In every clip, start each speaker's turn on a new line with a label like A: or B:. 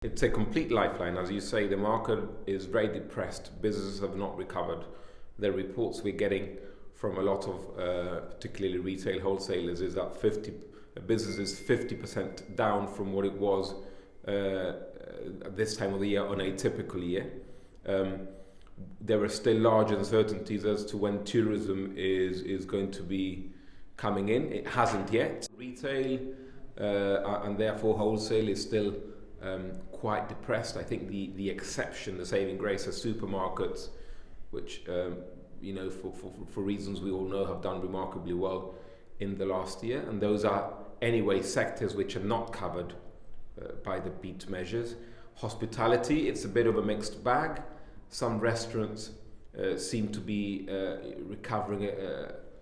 A: It's a complete lifeline. As you say, the market is very depressed. Businesses have not recovered. The reports we're getting from a lot of particularly retail wholesalers is that business is 50% down from what it was at this time of the year on a typical year. There are still large uncertainties as to when tourism is going to be coming in. It hasn't yet. Retail and therefore wholesale is still quite depressed. I think the exception, the saving grace, are supermarkets, which for reasons we all know have done remarkably well in the last year, and those are anyway sectors which are not covered by the beat measures. Hospitality, it's a bit of a mixed bag. Some restaurants seem to be recovering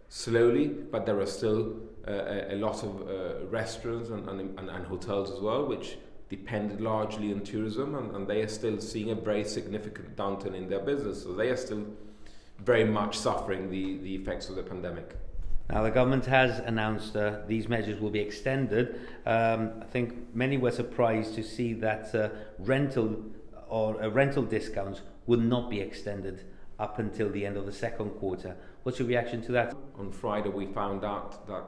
A: slowly, but there are still a lot of restaurants and hotels as well, which depend largely on tourism, and they are still seeing a very significant downturn in their business. So they are still very much suffering the effects of the pandemic.
B: Now, the government has announced these measures will be extended. I think many were surprised to see that rental discounts will not be extended up until the end of the second quarter. What's your reaction to that?
A: On Friday, we found out that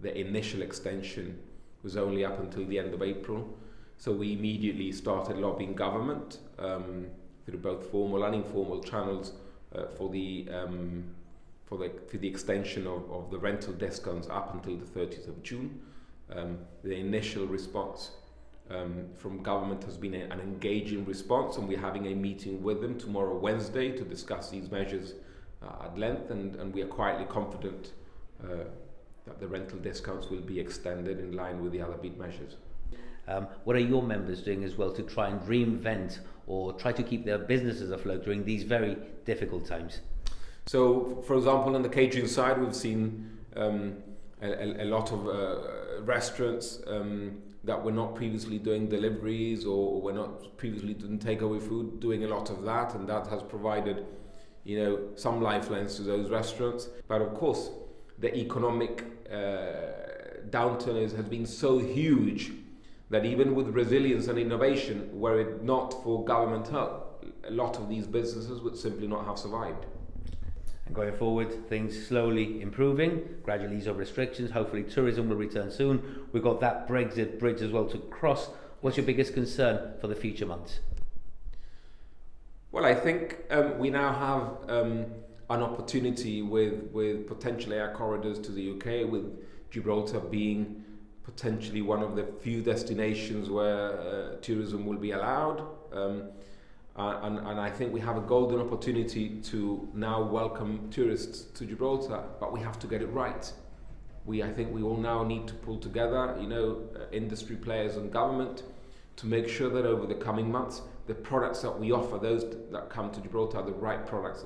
A: the initial extension was only up until the end of April. So we immediately started lobbying government through both formal and informal channels for the extension of the rental discounts up until the 30th of June. The initial response from government has been an engaging response, and we're having a meeting with them tomorrow, Wednesday, to discuss these measures at length, and we are quietly confident that the rental discounts will be extended in line with the other beat measures.
B: What are your members doing as well to try and reinvent or try to keep their businesses afloat during these very difficult times?
A: So, for example, on the catering side, we've seen a lot of restaurants that were not previously doing deliveries or were not previously doing takeaway food, doing a lot of that, and that has provided, some lifelines to those restaurants. But of course, the economic downturn has been so huge that even with resilience and innovation, were it not for government help, a lot of these businesses would simply not have survived.
B: And going forward, things slowly improving, gradually ease of restrictions. Hopefully tourism will return soon. We've got that Brexit bridge as well to cross. What's your biggest concern for the future months?
A: Well, I think we now have an opportunity with potential air corridors to the UK, with Gibraltar being potentially one of the few destinations where tourism will be allowed. And I think we have a golden opportunity to now welcome tourists to Gibraltar, but we have to get it right. I think we all now need to pull together, industry players and government, to make sure that over the coming months, the products that we offer those that come to Gibraltar are the right products